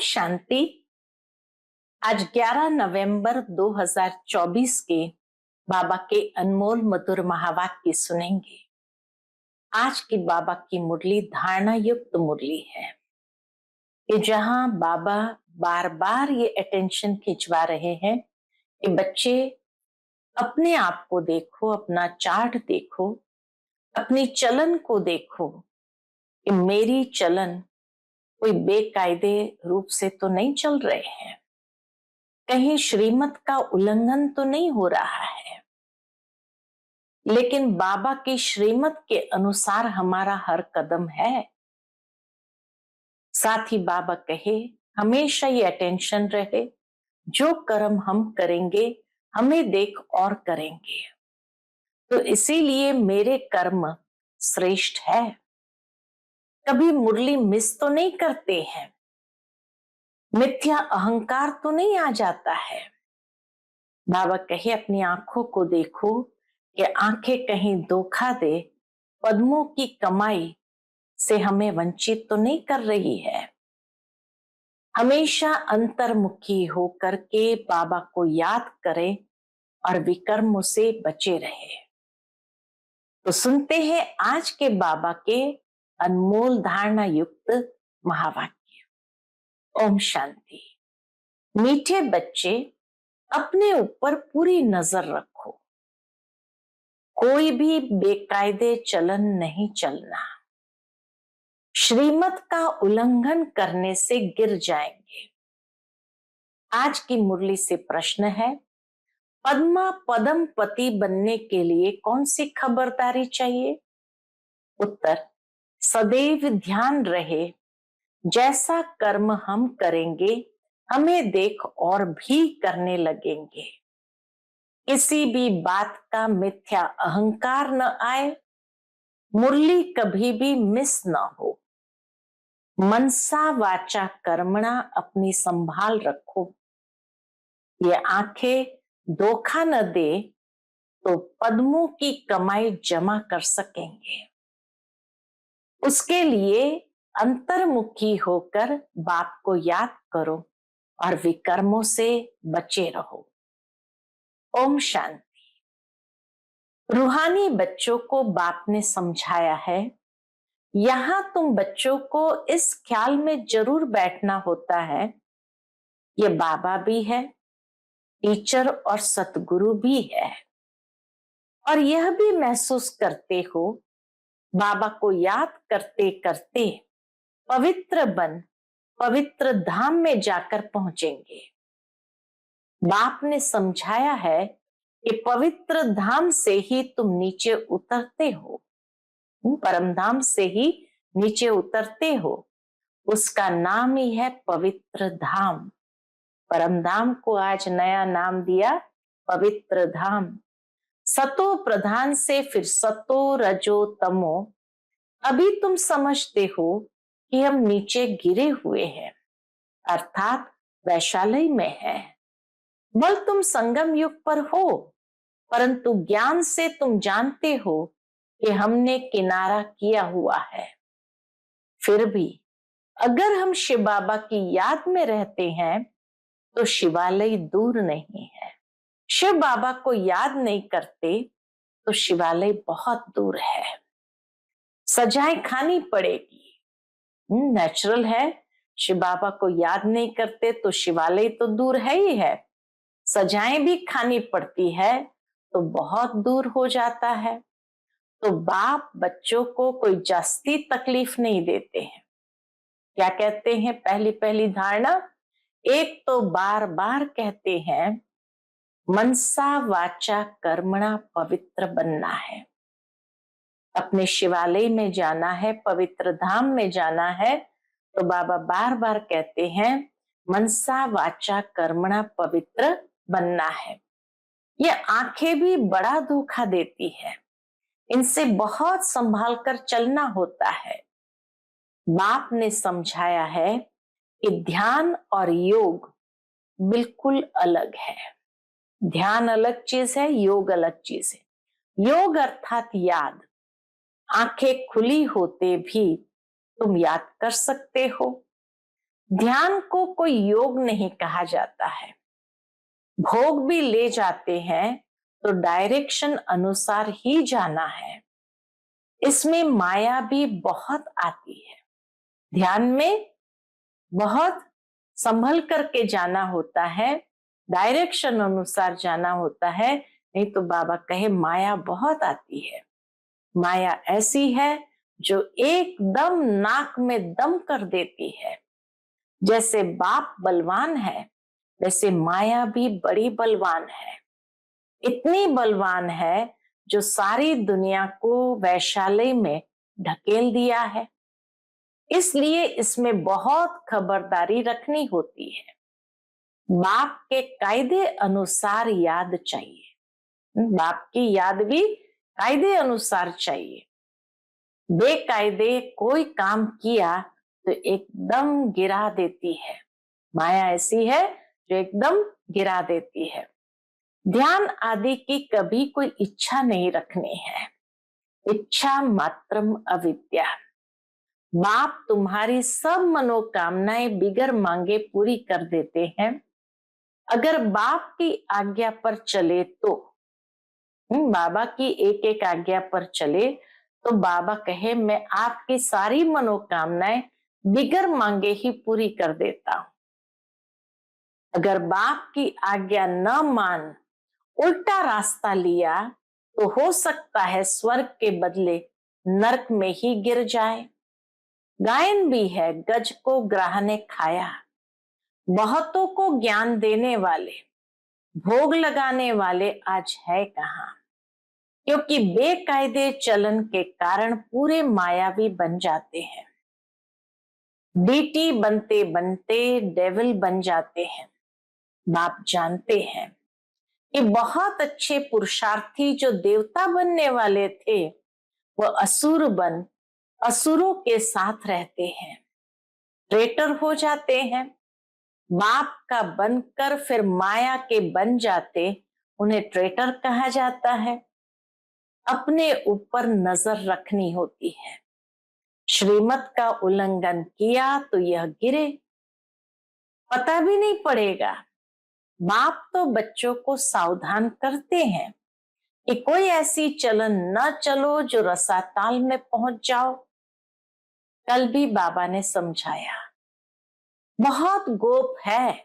शांति। आज 11 नवंबर 2024 के बाबा के अनमोल मधुर महावाक्य सुनेंगे। आज की बाबा की मुरली धारणा युक्त मुरली है कि जहां बाबा बार बार ये अटेंशन खिंचवा रहे हैं कि बच्चे अपने आप को देखो, अपना चार्ट देखो, अपनी चलन को देखो कि मेरी चलन कोई बेकायदे रूप से तो नहीं चल रहे हैं, कहीं श्रीमत का उल्लंघन तो नहीं हो रहा है। लेकिन बाबा की श्रीमत के अनुसार हमारा हर कदम है। साथ ही बाबा कहे हमेशा ये अटेंशन रहे, जो कर्म हम करेंगे हमें देख और करेंगे, तो इसीलिए मेरे कर्म श्रेष्ठ है। कभी मुरली मिस तो नहीं करते हैं, मिथ्या अहंकार तो नहीं आ जाता है। बाबा कहे अपनी आंखों को देखो कि आंखें कहीं धोखा दे, पद्मों की कमाई से हमें वंचित तो नहीं कर रही है। हमेशा अंतर्मुखी होकर के बाबा को याद करें और विकर्मों से बचे रहे। तो सुनते हैं आज के बाबा के अनमोल धारणा युक्त महावाक्य। ओम शांति। मीठे बच्चे, अपने ऊपर पूरी नजर रखो, कोई भी बेकायदे चलन नहीं चलना। श्रीमत का उल्लंघन करने से गिर जाएंगे। आज की मुरली से प्रश्न है, पद्मा पदम पति बनने के लिए कौन सी खबरदारी चाहिए? उत्तर, सदैव ध्यान रहे जैसा कर्म हम करेंगे हमें देख और भी करने लगेंगे। किसी भी बात का मिथ्या अहंकार न आए, मुरली कभी भी मिस न हो। मनसा वाचा कर्मणा अपनी संभाल रखो। ये आंखें धोखा न दे तो पद्मों की कमाई जमा कर सकेंगे। उसके लिए अंतर्मुखी होकर बाप को याद करो और विकर्मों से बचे रहो। ओम शांति। रूहानी बच्चों को बाप ने समझाया है, यहां तुम बच्चों को इस ख्याल में जरूर बैठना होता है, ये बाबा भी है, टीचर और सतगुरु भी है, और यह भी महसूस करते हो बाबा को याद करते करते पवित्र बन पवित्र धाम में जाकर पहुंचेंगे। बाप ने समझाया है कि पवित्र धाम से ही तुम नीचे उतरते हो, परम धाम से ही नीचे उतरते हो। उसका नाम ही है पवित्र धाम। परम धाम को आज नया नाम दिया पवित्र धाम। सतो प्रधान से फिर सतो रजो तमो। अभी तुम समझते हो कि हम नीचे गिरे हुए हैं, अर्थात वैशाली में है। बल तुम संगम युग पर हो, परंतु ज्ञान से तुम जानते हो कि हमने किनारा किया हुआ है। फिर भी अगर हम शिव बाबा की याद में रहते हैं तो शिवालय दूर नहीं है। शिव बाबा को याद नहीं करते तो शिवालय बहुत दूर है। सजाएं खानी पड़ेगी, नेचुरल है। शिव बाबा को याद नहीं करते तो शिवालय तो दूर है ही है, सजाएं भी खानी पड़ती है तो बहुत दूर हो जाता है। तो बाप बच्चों को कोई जास्ती तकलीफ नहीं देते हैं। क्या कहते हैं? पहली पहली धारणा, एक तो बार बार कहते हैं मनसा वाचा कर्मणा पवित्र बनना है, अपने शिवालय में जाना है, पवित्र धाम में जाना है। तो बाबा बार बार कहते हैं मनसा वाचा कर्मणा पवित्र बनना है। ये आंखें भी बड़ा धोखा देती है, इनसे बहुत संभाल कर चलना होता है। बाप ने समझाया है कि ध्यान और योग बिल्कुल अलग है। ध्यान अलग चीज है, योग अलग चीज है। योग अर्थात याद, आंखें खुली होते भी तुम याद कर सकते हो। ध्यान को कोई योग नहीं कहा जाता है। भोग भी ले जाते हैं तो डायरेक्शन अनुसार ही जाना है। इसमें माया भी बहुत आती है। ध्यान में बहुत संभल करके जाना होता है, डायरेक्शन अनुसार जाना होता है, नहीं तो बाबा कहे माया बहुत आती है। माया ऐसी है जो एकदम नाक में दम कर देती है। जैसे बाप बलवान है, वैसे माया भी बड़ी बलवान है। इतनी बलवान है जो सारी दुनिया को वैशाली में ढकेल दिया है। इसलिए इसमें बहुत खबरदारी रखनी होती है। बाप के कायदे अनुसार याद चाहिए। बाप की याद भी कायदे अनुसार चाहिए। बेकायदे कोई काम किया तो एकदम गिरा देती है। माया ऐसी है जो एकदम गिरा देती है। ध्यान आदि की कभी कोई इच्छा नहीं रखनी है। इच्छा मात्रम अविद्या। बाप तुम्हारी सब मनोकामनाएं बिगर मांगे पूरी कर देते हैं। अगर बाप की आज्ञा पर चले तो, बाबा की एक एक आज्ञा पर चले तो बाबा कहे मैं आपकी सारी मनोकामनाएं बिगर मांगे ही पूरी कर देता हूं। अगर बाप की आज्ञा न मान उल्टा रास्ता लिया तो हो सकता है स्वर्ग के बदले नरक में ही गिर जाए। गायन भी है, गज को ग्राह ने खाया। बहुतों को ज्ञान देने वाले, भोग लगाने वाले आज है कहां? क्योंकि बेकायदे चलन के कारण पूरे मायावी बन जाते हैं। डीटी बनते बनते डेविल बन जाते हैं। बाप जानते हैं कि बहुत अच्छे पुरुषार्थी जो देवता बनने वाले थे वो असुर बन असुरों के साथ रहते हैं, ट्रेटर हो जाते हैं। बाप का बनकर फिर माया के बन जाते, उन्हें ट्रेटर कहा जाता है। अपने ऊपर नजर रखनी होती है। श्रीमत का उल्लंघन किया तो यह गिरे, पता भी नहीं पड़ेगा। बाप तो बच्चों को सावधान करते हैं कि कोई ऐसी चलन न चलो जो रसाताल में पहुंच जाओ। कल भी बाबा ने समझाया, बहुत गोप है,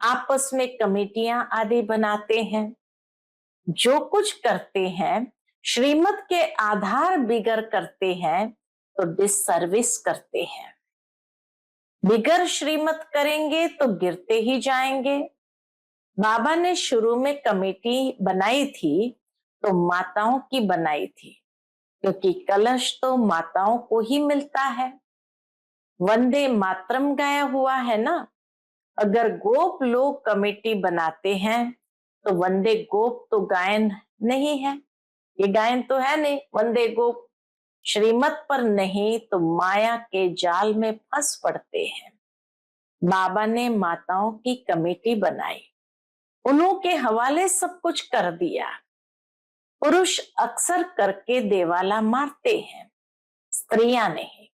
आपस में कमेटियां आदि बनाते हैं, जो कुछ करते हैं श्रीमत के आधार बिगर करते हैं तो डिससर्विस करते हैं। बिगर श्रीमत करेंगे तो गिरते ही जाएंगे। बाबा ने शुरू में कमेटी बनाई थी तो माताओं की बनाई थी, क्योंकि कलश तो माताओं को ही मिलता है। वंदे मातरम गाया हुआ है ना। अगर गोप लोग कमेटी बनाते हैं तो वंदे गोप तो गायन नहीं है, ये गायन तो है नहीं। वंदे गोप श्रीमत पर नहीं तो माया के जाल में फंस पड़ते हैं। बाबा ने माताओं की कमेटी बनाई, उन्हों के हवाले सब कुछ कर दिया। पुरुष अक्सर करके देवाला मारते हैं, स्त्रियां नहीं।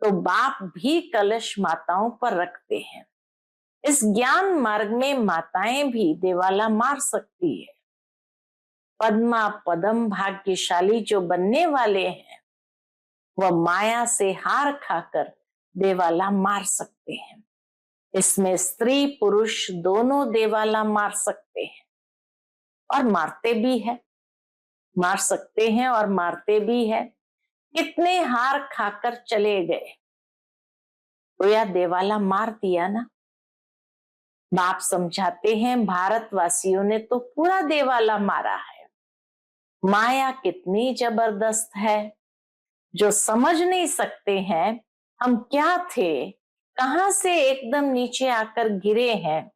तो बाप भी कलश माताओं पर रखते हैं। इस ज्ञान मार्ग में माताएं भी देवाला मार सकती है। पद्मा पदम भाग्यशाली जो बनने वाले हैं वह माया से हार खाकर देवाला मार सकते हैं। इसमें स्त्री पुरुष दोनों देवाला मार सकते हैं और मारते भी है, मार सकते हैं और मारते भी है। कितने हार खाकर चले गए तो या देवाला मार दिया ना। बाप समझाते हैं भारतवासियों ने तो पूरा देवाला मारा है। माया कितनी जबरदस्त है जो समझ नहीं सकते हैं हम क्या थे, कहां से एकदम नीचे आकर गिरे हैं।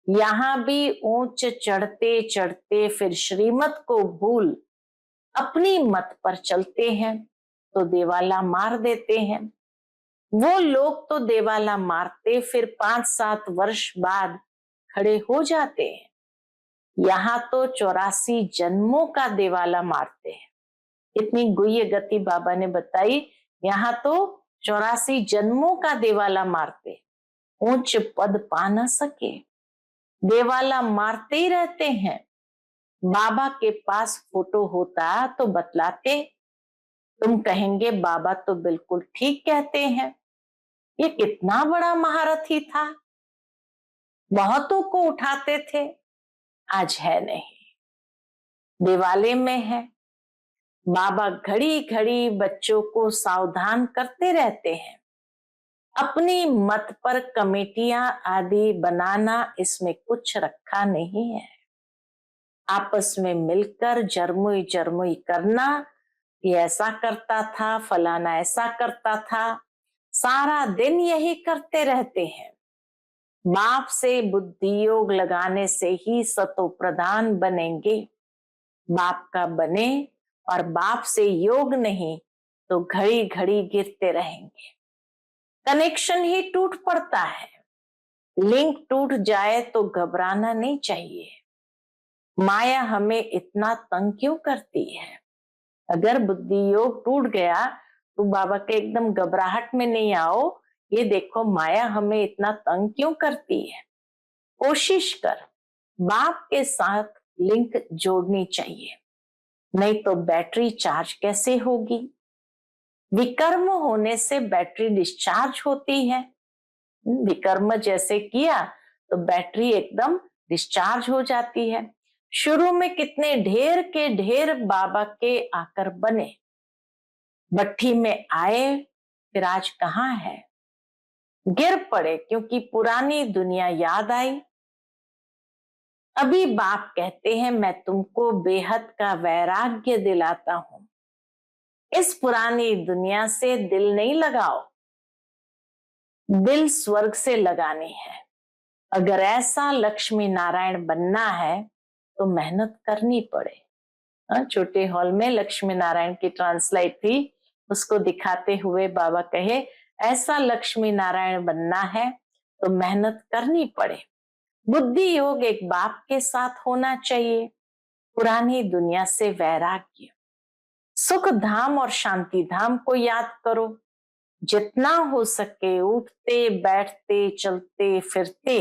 यहां भी ऊंच चढ़ते चढ़ते फिर श्रीमत को भूल अपनी मत पर चलते हैं तो देवाला मार देते हैं। वो लोग तो देवाला मारते फिर 5-7 वर्ष बाद खड़े हो जाते हैं। यहाँ तो 84 जन्मों का देवाला मारते हैं। इतनी गुह्य गति बाबा ने बताई। यहाँ तो 84 जन्मों का देवाला मारते। ऊंच पद पा न सके, देवाला मारते ही रहते हैं। बाबा के पास फोटो होता तो बतलाते, तुम कहेंगे बाबा तो बिल्कुल ठीक कहते हैं। ये कितना बड़ा महारथी था, बहुतों को उठाते थे, आज है नहीं, दिवाले में है। बाबा घड़ी घड़ी बच्चों को सावधान करते रहते हैं। अपनी मत पर कमेटियां आदि बनाना इसमें कुछ रखा नहीं है। आपस में मिलकर जरमुई जरमुई करना, ये ऐसा करता था, फलाना ऐसा करता था, सारा दिन यही करते रहते हैं। बाप से बुद्धि योग लगाने से ही सतो प्रधान बनेंगे। बाप का बने और बाप से योग नहीं तो घड़ी घड़ी गिरते रहेंगे। कनेक्शन ही टूट पड़ता है। लिंक टूट जाए तो घबराना नहीं चाहिए। माया हमें इतना तंग क्यों करती है? अगर बुद्धि योग टूट गया तो बाबा के एकदम घबराहट में नहीं आओ, ये देखो माया हमें इतना तंग क्यों करती है। कोशिश कर बाप के साथ लिंक जोड़नी चाहिए, नहीं तो बैटरी चार्ज कैसे होगी? विकर्म होने से बैटरी डिस्चार्ज होती है। विकर्म जैसे किया तो बैटरी एकदम डिस्चार्ज हो जाती है। शुरू में कितने ढेर के ढेर बाबा के आकर बने, भट्ठी में आए, फिर आज कहाँ है? गिर पड़े क्योंकि पुरानी दुनिया याद आई। अभी बाप कहते हैं मैं तुमको बेहद का वैराग्य दिलाता हूं। इस पुरानी दुनिया से दिल नहीं लगाओ, दिल स्वर्ग से लगाने है। अगर ऐसा लक्ष्मी नारायण बनना है तो मेहनत करनी पड़े। छोटे हॉल में लक्ष्मी नारायण की ट्रांसलाइट थी, उसको दिखाते हुए बाबा कहे ऐसा लक्ष्मी नारायण बनना है तो मेहनत करनी पड़े। बुद्धि योग एक बाप के साथ होना चाहिए। पुरानी दुनिया से वैराग्य, सुख धाम और शांति धाम को याद करो। जितना हो सके उठते बैठते चलते फिरते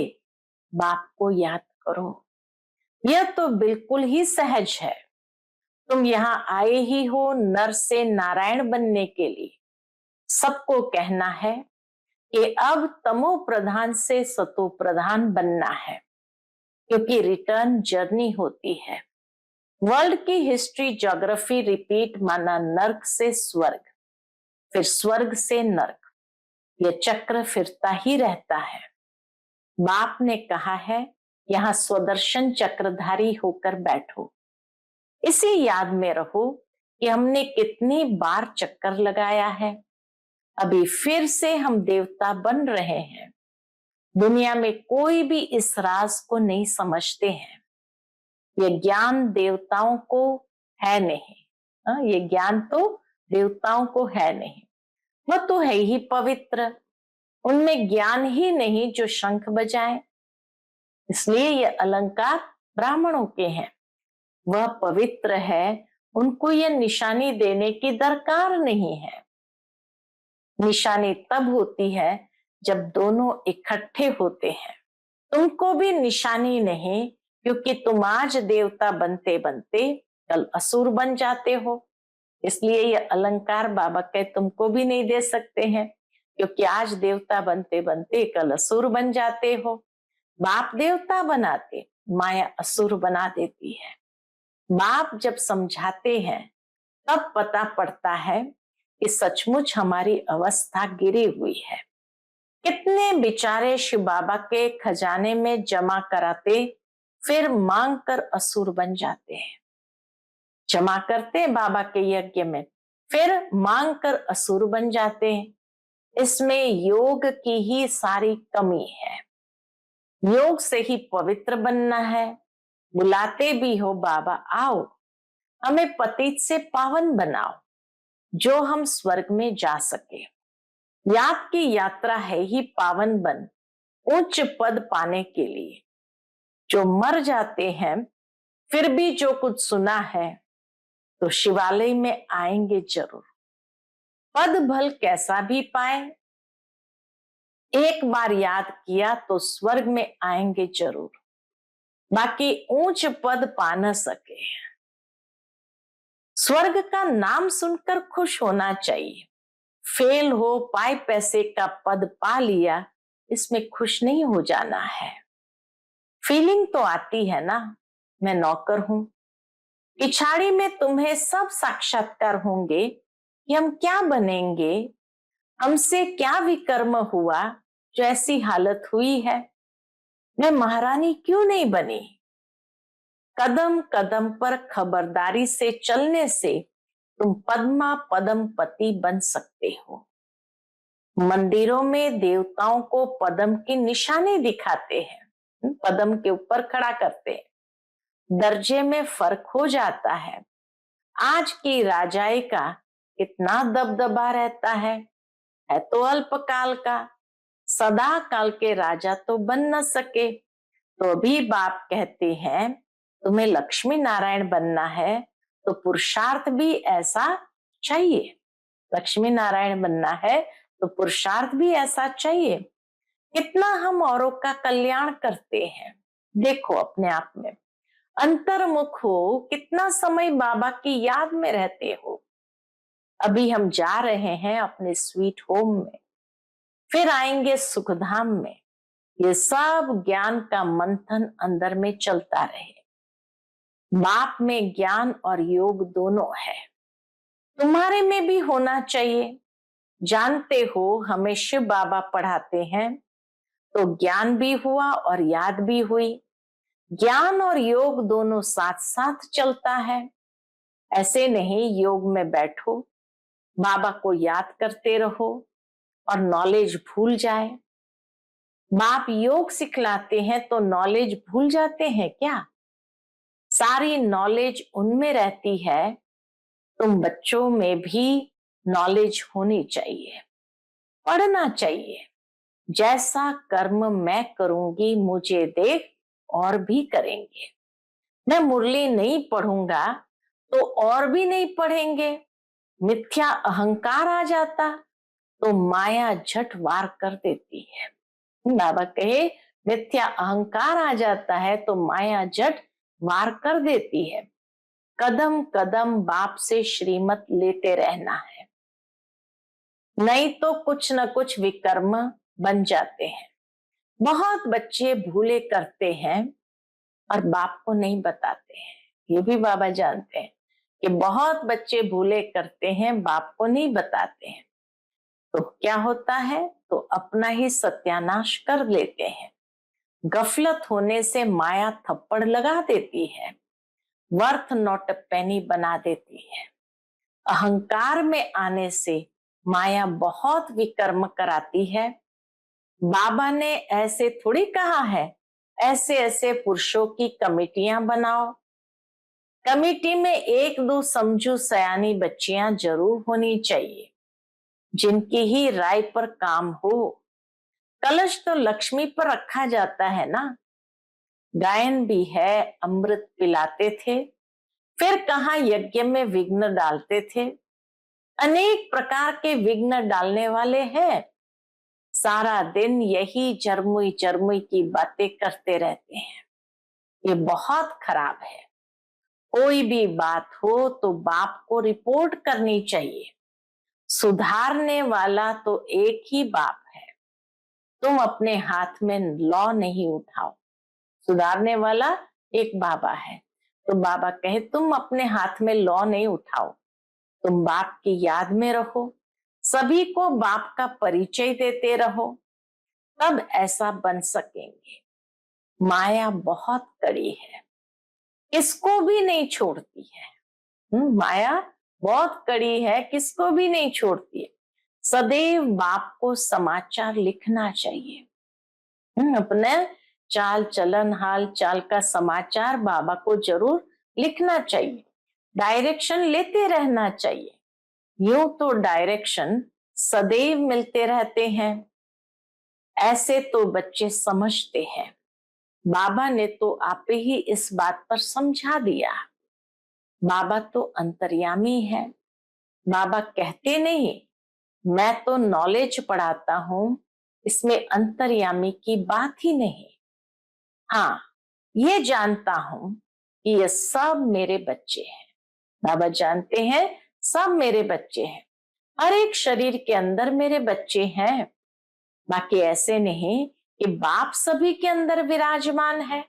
बाप को याद करो। यह तो बिल्कुल ही सहज है। तुम यहाँ आए ही हो नर से नारायण बनने के लिए। सबको कहना है कि अब तमो प्रधान से सतो प्रधान बनना है, क्योंकि रिटर्न जर्नी होती है। वर्ल्ड की हिस्ट्री ज्योग्राफी रिपीट माना नर्क से स्वर्ग, फिर स्वर्ग से नर्क, यह चक्र फिरता ही रहता है। बाप ने कहा है यहाँ स्वदर्शन चक्रधारी होकर बैठो। इसी याद में रहो कि हमने कितनी बार चक्कर लगाया है। अभी फिर से हम देवता बन रहे हैं। दुनिया में कोई भी इस राज को नहीं समझते हैं। ये ज्ञान देवताओं को है नहीं। ये ज्ञान तो देवताओं को है नहीं, वह तो है ही पवित्र। उनमें ज्ञान ही नहीं जो शंख बजाए। इसलिए ये अलंकार ब्राह्मणों के हैं। वह पवित्र है, उनको यह निशानी देने की दरकार नहीं है। निशानी तब होती है जब दोनों इकट्ठे होते हैं। तुमको भी निशानी नहीं, क्योंकि तुम आज देवता बनते बनते कल असुर बन जाते हो। इसलिए यह अलंकार बाबा के तुमको भी नहीं दे सकते हैं, क्योंकि आज देवता बनते बनते कल असुर बन जाते हो। बाप देवता बनाते, माया असुर बना देती है। बाप जब समझाते हैं तब पता पड़ता है कि सचमुच हमारी अवस्था गिरी हुई है। कितने बेचारे शिव बाबा के खजाने में जमा कराते, फिर मांग कर असुर बन जाते हैं। जमा करते बाबा के यज्ञ में, फिर मांग कर असुर बन जाते हैं। इसमें योग की ही सारी कमी है। योग से ही पवित्र बनना है। बुलाते भी हो बाबा आओ, हमें पतित से पावन बनाओ, जो हम स्वर्ग में जा सके। याद की यात्रा है ही पावन बन, उच्च पद पाने के लिए। जो मर जाते हैं फिर भी जो कुछ सुना है तो शिवालय में आएंगे जरूर। पद भल कैसा भी पाए, एक बार याद किया तो स्वर्ग में आएंगे जरूर, बाकी ऊंच पद पा न सके। स्वर्ग का नाम सुनकर खुश होना चाहिए। फेल हो, पाए पैसे का पद पा लिया, इसमें खुश नहीं हो जाना है। फीलिंग तो आती है ना, मैं नौकर हूं, पिछाड़ी में तुम्हें सब साक्षात्कार होंगे कि हम क्या बनेंगे, हमसे क्या विकर्म हुआ जो ऐसी हालत हुई है। मैं महारानी क्यों नहीं बनी। कदम कदम पर खबरदारी से चलने से तुम पद्मा पदम पति बन सकते हो। मंदिरों में देवताओं को पद्म की निशानी दिखाते हैं, पद्म के ऊपर खड़ा करते हैं। दर्जे में फर्क हो जाता है। आज की राजाई का कितना दबदबा रहता है तो अल्पकाल का। सदा काल के राजा तो बन न सके, तो भी बाप कहते हैं तुम्हें लक्ष्मी नारायण बनना है तो पुरुषार्थ भी ऐसा चाहिए। लक्ष्मी नारायण बनना है तो पुरुषार्थ भी ऐसा चाहिए। कितना हम औरों का कल्याण करते हैं, देखो अपने आप में अंतर्मुख हो, कितना समय बाबा की याद में रहते हो। अभी हम जा रहे हैं अपने स्वीट होम में, फिर आएंगे सुखधाम में। ये सब ज्ञान का मंथन अंदर में चलता रहे। बाप में ज्ञान और योग दोनों है, तुम्हारे में भी होना चाहिए। जानते हो हमें शिव बाबा पढ़ाते हैं तो ज्ञान भी हुआ और याद भी हुई। ज्ञान और योग दोनों साथ साथ चलता है। ऐसे नहीं योग में बैठो, बाबा को याद करते रहो और नॉलेज भूल जाए। बाप योग सिखलाते हैं तो नॉलेज भूल जाते हैं क्या? सारी नॉलेज उनमें रहती है। तुम बच्चों में भी नॉलेज होनी चाहिए, पढ़ना चाहिए। जैसा कर्म मैं करूंगी मुझे देख और भी करेंगे। मैं मुरली नहीं पढ़ूंगा तो और भी नहीं पढ़ेंगे। मिथ्या अहंकार आ जाता तो माया झट वार कर देती है। बाबा कहे मिथ्या अहंकार आ जाता है तो माया झट वार कर देती है। कदम कदम बाप से श्रीमत लेते रहना है, नहीं तो कुछ न कुछ विकर्म बन जाते हैं। बहुत बच्चे भूले करते हैं और बाप को नहीं बताते हैं। ये भी बाबा जानते हैं कि बहुत बच्चे भूले करते हैं, बाप को नहीं बताते हैं। तो क्या होता है, तो अपना ही सत्यानाश कर लेते हैं। गफलत होने से माया थप्पड़ लगा देती है, वर्थ नॉट पेनी बना देती है। अहंकार में आने से माया बहुत विकर्म कराती है। बाबा ने ऐसे थोड़ी कहा है, ऐसे ऐसे पुरुषों की कमेटियां बनाओ। कमेटी में एक दो समझू सयानी बच्चियां जरूर होनी चाहिए, जिनकी ही राय पर काम हो। कलश तो लक्ष्मी पर रखा जाता है ना। गायन भी है, अमृत पिलाते थे, फिर कहाँ यज्ञ में विघ्न डालते थे। अनेक प्रकार के विघ्न डालने वाले हैं। सारा दिन यही चरमुई चरमुई की बातें करते रहते हैं। ये बहुत खराब है। कोई भी बात हो तो बाप को रिपोर्ट करनी चाहिए। सुधारने वाला तो एक ही बाप है। तुम अपने हाथ में लॉ नहीं उठाओ। सुधारने वाला एक बाबा है, तो बाबा कहे तुम अपने हाथ में लॉ नहीं उठाओ, तुम बाप की याद में रहो, सभी को बाप का परिचय देते रहो, तब ऐसा बन सकेंगे। माया बहुत कड़ी है, किसको भी नहीं छोड़ती है। माया बहुत कड़ी है, किसको भी नहीं छोड़ती है। सदैव बाप को समाचार लिखना चाहिए। अपने चाल चलन हाल चाल का समाचार बाबा को जरूर लिखना चाहिए। डायरेक्शन लेते रहना चाहिए। यूं तो डायरेक्शन सदैव मिलते रहते हैं, ऐसे तो बच्चे समझते हैं। बाबा ने तो आप ही इस बात पर समझा दिया। बाबा तो अंतर्यामी है। बाबा कहते नहीं मैं तो नॉलेज पढ़ाता हूं, इसमें अंतर्यामी की बात ही नहीं। हाँ, ये जानता हूं कि ये सब मेरे बच्चे हैं। बाबा जानते हैं सब मेरे बच्चे हैं, हर एक शरीर के अंदर मेरे बच्चे हैं। बाकी ऐसे नहीं कि बाप सभी के अंदर विराजमान है।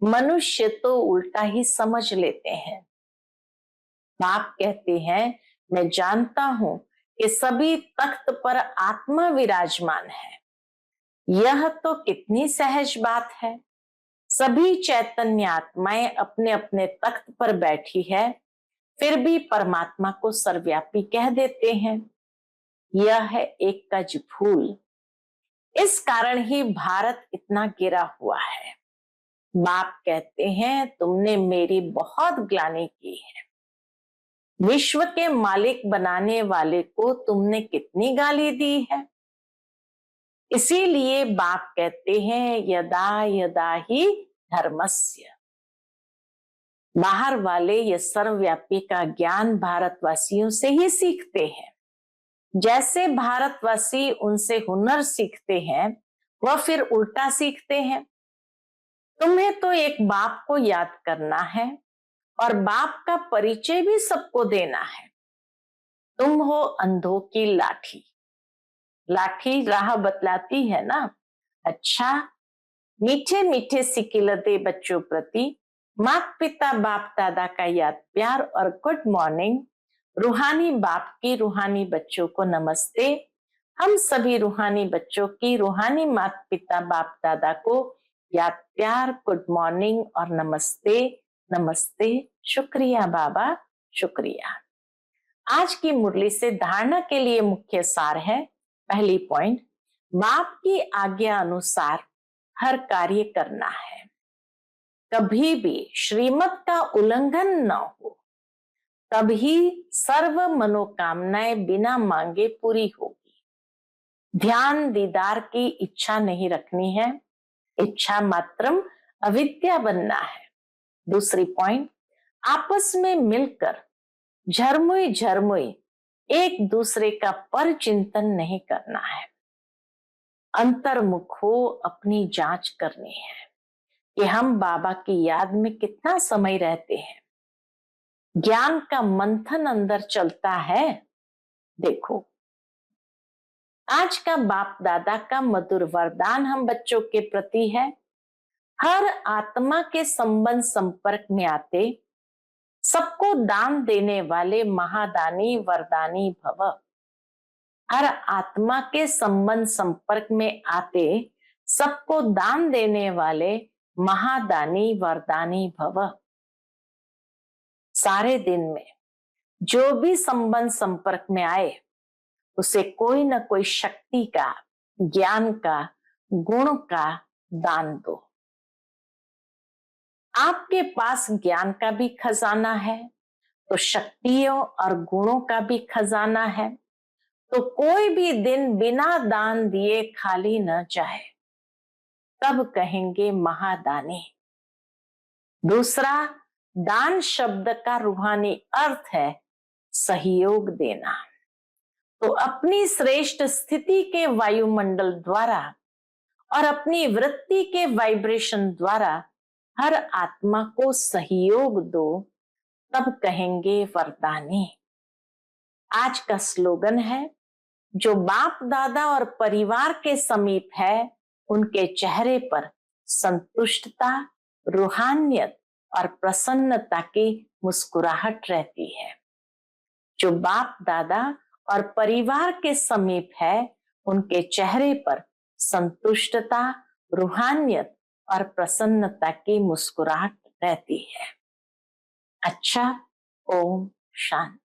मनुष्य तो उल्टा ही समझ लेते हैं। बाप कहते हैं मैं जानता हूं कि सभी तख्त पर आत्मा विराजमान है। यह तो कितनी सहज बात है। सभी चैतन्य आत्माएं अपने अपने तख्त पर बैठी है, फिर भी परमात्मा को सर्वव्यापी कह देते हैं। यह है एक कज भूल। इस कारण ही भारत इतना गिरा हुआ है। बाप कहते हैं तुमने मेरी बहुत ग्लानि की है। विश्व के मालिक बनाने वाले को तुमने कितनी गाली दी है। इसीलिए बाप कहते हैं यदा यदा ही धर्मस्य। बाहर वाले ये सर्वव्यापी का ज्ञान भारतवासियों से ही सीखते हैं। जैसे भारतवासी उनसे हुनर सीखते हैं, वह फिर उल्टा सीखते हैं। तुम्हें तो एक बाप को याद करना है और बाप का परिचय भी सबको देना है। तुम हो अंधों की लाठी। लाठी राह बतलाती है ना। अच्छा, मीठे मीठे सिकिलते बच्चों प्रति माता पिता बाप दादा का याद प्यार और गुड मॉर्निंग। रूहानी बाप की रूहानी बच्चों को नमस्ते। हम सभी रूहानी बच्चों की रूहानी माता पिता बाप दादा को याद प्यार गुड मॉर्निंग और नमस्ते नमस्ते। शुक्रिया बाबा, शुक्रिया। आज की मुरली से धारणा के लिए मुख्य सार है। पहली पॉइंट, बाप की आज्ञा अनुसार हर कार्य करना है। कभी भी श्रीमत का उल्लंघन न हो, तभी सर्व मनोकामनाएं बिना मांगे पूरी होगी। ध्यान दीदार की इच्छा नहीं रखनी है, इच्छा मात्रम अविद्या बनना है। दूसरी पॉइंट, आपस में मिलकर झरमुई झरमुई एक दूसरे का पर चिंतन नहीं करना है। अंतर्मुख हो अपनी जांच करनी है कि हम बाबा की याद में कितना समय रहते हैं। ज्ञान का मंथन अंदर चलता है। देखो, आज का बाप दादा का मधुर वरदान हम बच्चों के प्रति है। हर आत्मा के संबंध संपर्क में आते सबको दान देने वाले महादानी वरदानी भव। हर आत्मा के संबंध संपर्क में आते सबको दान देने वाले महादानी वरदानी भव। सारे दिन में जो भी संबंध संपर्क में आए उसे कोई ना कोई शक्ति का, ज्ञान का, गुण का दान दो। आपके पास ज्ञान का भी खजाना है तो शक्तियों और गुणों का भी खजाना है। तो कोई भी दिन बिना दान दिए खाली न जाए, तब कहेंगे महादानी। दूसरा, दान शब्द का रूहानी अर्थ है सहयोग देना। तो अपनी श्रेष्ठ स्थिति के वायुमंडल द्वारा और अपनी वृत्ति के वाइब्रेशन द्वारा हर आत्मा को सहयोग दो, तब कहेंगे वरदानी। आज का स्लोगन है, जो बाप दादा और परिवार के समीप है उनके चेहरे पर संतुष्टता, रूहानियत और प्रसन्नता की मुस्कुराहट रहती है। जो बाप दादा और परिवार के समीप है उनके चेहरे पर संतुष्टता, रूहानियत और प्रसन्नता की मुस्कुराहट रहती है। अच्छा, ओम शांति।